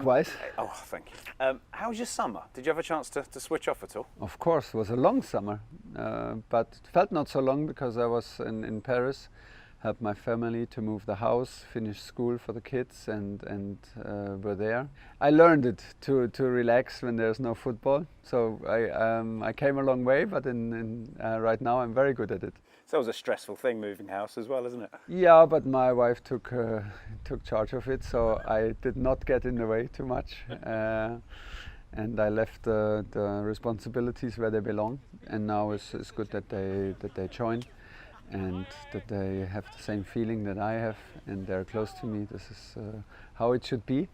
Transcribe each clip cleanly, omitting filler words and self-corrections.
Likewise. Oh, thank you. How was your summer? Did you have a chance to switch off at all? Of course, it was a long summer, but it felt not so long because I was in Paris, helped my family to move the house, finish school for the kids, and were there. I learned it to relax when there's no football. So I came a long way, but right now I'm very good at it. So it was a stressful thing moving house as well, isn't it? Yeah, but my wife took charge of it, so I did not get in the way too much. And I left the responsibilities where they belong. And now it's good that they join, and that they have the same feeling that I have, and they're close to me. This is how it should be,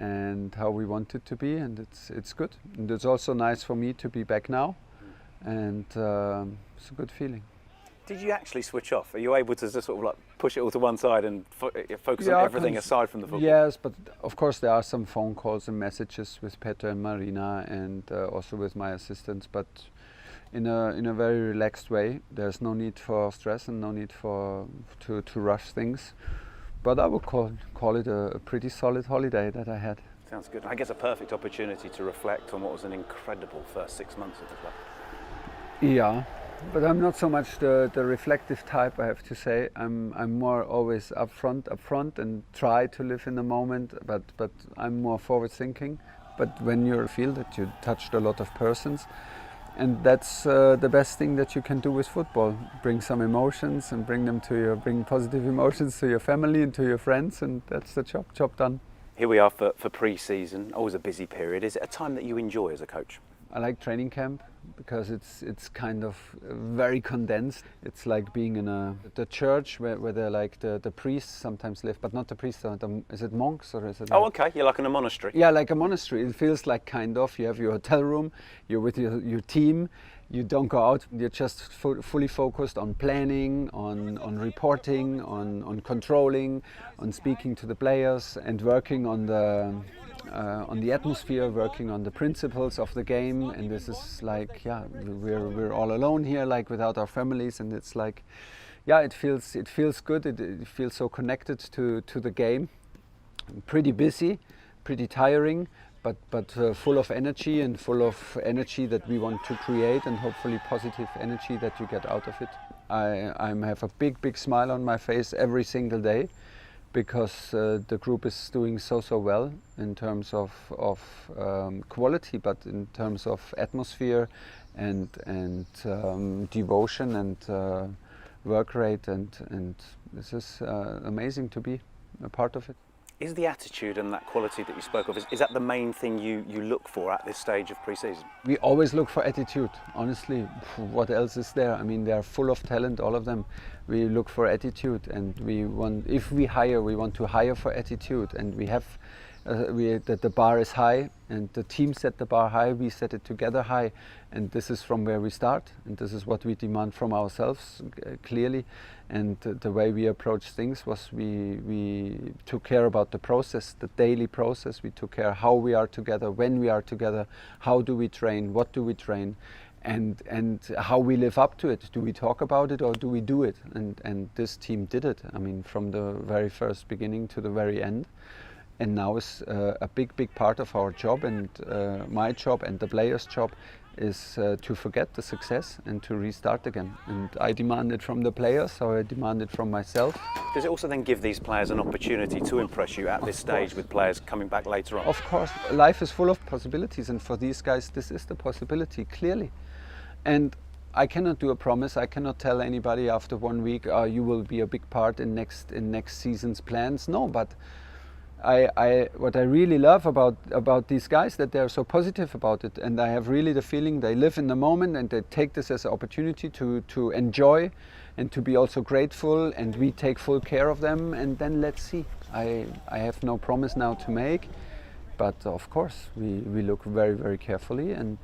and how we want it to be, and it's good. And it's also nice for me to be back now, and it's a good feeling. Did you actually switch off? Are you able to just sort of like push it all to one side and focus on everything aside from the football? Yes, but of course there are some phone calls and messages with Peter and Marina, and also with my assistants, but in a very relaxed way. There's no need for stress and no need to rush things. But I would call it a pretty solid holiday that I had. Sounds good. I guess a perfect opportunity to reflect on what was an incredible first 6 months of the club. Yeah, but I'm not so much the reflective type, I have to say. I'm more always upfront and try to live in the moment, but I'm more forward thinking. But when you feel that you touched a lot of persons, and that's the best thing that you can do with football. Bring some emotions and bring positive emotions to your family and to your friends, and that's the job done. Here we are for pre-season, always a busy period. Is it a time that you enjoy as a coach? I like training camp because it's kind of very condensed. It's like being in the church where they're like the priests sometimes live, but not the priests. Is it monks or is it? Oh, okay. You're like in a monastery. Yeah, like a monastery. It feels like kind of. You have your hotel room. You're with your team. You don't go out. You're just fully focused on planning, on reporting, on controlling, on speaking to the players, and working on the atmosphere, working on the principles of the game. And this is like, yeah, we're all alone here, like without our families, and it's like, yeah, it feels good. It feels so connected to the game. Pretty busy, pretty tiring, but full of energy, and full of energy that we want to create, and hopefully positive energy that you get out of it. I have a big smile on my face every single day, because the group is doing so well in terms of quality, but in terms of atmosphere and devotion and work rate, and this is amazing to be a part of it. Is the attitude and that quality that you spoke of, is that the main thing you look for at this stage of pre-season? We always look for attitude, honestly. What else is there? I mean, they are full of talent, all of them. We look for attitude, and if we hire, we want to hire for attitude, and we have that the bar is high, and the team set the bar high, we set it together high, and this is from where we start, and this is what we demand from ourselves clearly. And the way we approach things was we took care about the process, the daily process. We took care how we are together, when we are together, how do we train, what do we train, and how we live up to it. Do we talk about it or do we do it? And this team did it. I mean, from the very first beginning to the very end. And now is a big part of our job, and my job and the players' job is to forget the success and to restart again. And I demand it from the players, so I demand it from myself. Does it also then give these players an opportunity to impress you at this stage with players coming back later on? Of course, life is full of possibilities, and for these guys this is the possibility, clearly. And I cannot do a promise. I cannot tell anybody after 1 week, you will be a big part in next season's plans. No, but what I really love about these guys, that they're so positive about it, and I have really the feeling they live in the moment, and they take this as an opportunity to enjoy and to be also grateful, and we take full care of them, and then let's see. I have no promise now to make, but of course we look very carefully, and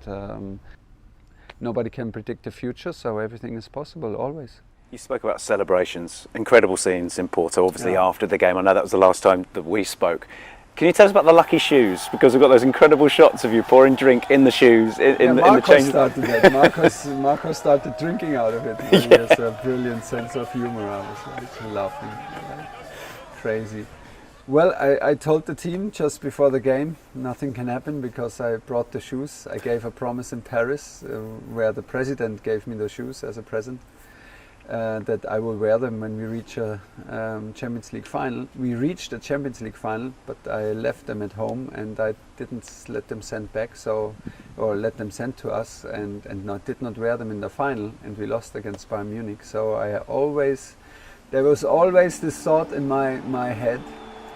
nobody can predict the future, so everything is possible always. You spoke about celebrations, incredible scenes in Porto, obviously after the game. I know that was the last time that we spoke. Can you tell us about the lucky shoes? Because we've got those incredible shots of you pouring drink in the shoes, in the change. Started that. Marcos started drinking out of it. He has a brilliant sense of humor. I was like laughing, like crazy. Well, I told the team just before the game nothing can happen because I brought the shoes. I gave a promise in Paris where the president gave me the shoes as a present that I will wear them when we reach a Champions League final. We reached the Champions League final, but I left them at home and I didn't let them send back, or let them send to us, and did not wear them in the final, and we lost against Bayern Munich. So there was always this thought in my head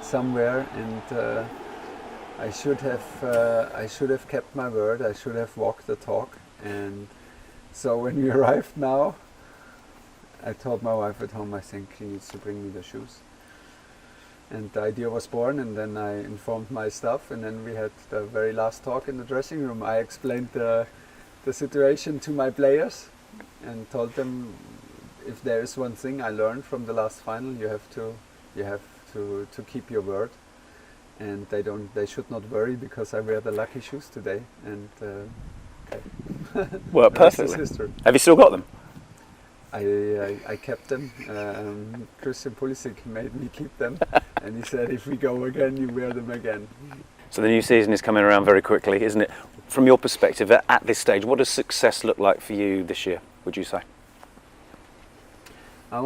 somewhere, and I should have kept my word. I should have walked the talk. And so when we arrived now, I told my wife at home, I think she needs to bring me the shoes. And the idea was born, and then I informed my staff, and then we had the very last talk in the dressing room. I explained the situation to my players and told them, if there is one thing I learned from the last final, you have to keep your word, and they should not worry because I wear the lucky shoes today. And okay. Well, perfectly. Have you still got them? I kept them. Christian Pulisic made me keep them, and he said, if we go again, you wear them again. So the new season is coming around very quickly, isn't it? From your perspective, at this stage, what does success look like for you this year, would you say? I'm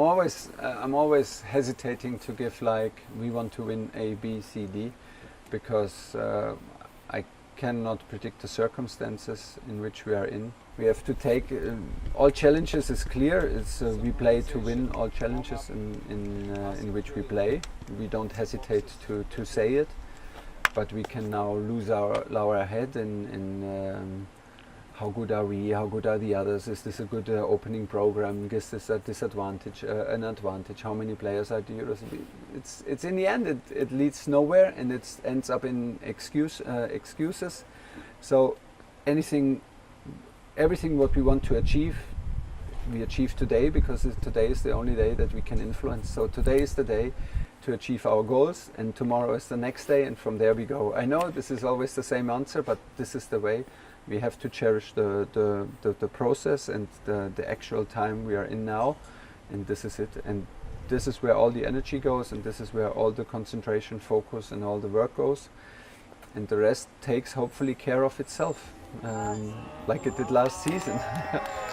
always hesitating to give we want to win A, B, C, D, because I cannot predict the circumstances in which we are in. We have to take all challenges. Is clear. It's we play to win all challenges in which we play. We don't hesitate to say it, but we can now lose our head in how good are we? How good are the others? Is this a good opening program? Is this a disadvantage? An advantage? How many players are the Euros? It's in the end it leads nowhere, and it ends up in excuses. So everything what we want to achieve, we achieve today, because today is the only day that we can influence. So today is the day to achieve our goals, and tomorrow is the next day, and from there we go. I know this is always the same answer, but this is the way. We have to cherish the process and the actual time we are in now, and this is it. And this is where all the energy goes, and this is where all the concentration, focus, and all the work goes. And the rest takes hopefully care of itself, like it did last season.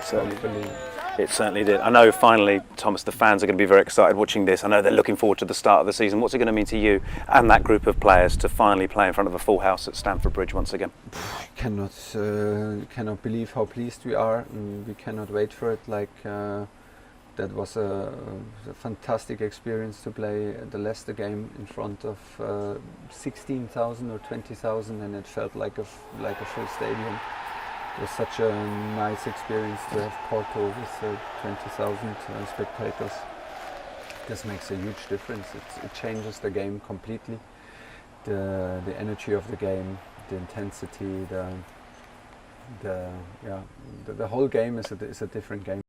Certainly. It certainly did. I know finally, Thomas, the fans are going to be very excited watching this. I know they're looking forward to the start of the season. What's it going to mean to you and that group of players to finally play in front of a full house at Stamford Bridge once again? I cannot believe how pleased we are. We cannot wait for it. That was a fantastic experience to play the Leicester game in front of 16,000 or 20,000, and it felt like a full stadium. It was such a nice experience to have Porto with 20,000 spectators. This makes a huge difference. It changes the game completely. The energy of the game, the intensity, the whole game is a different game.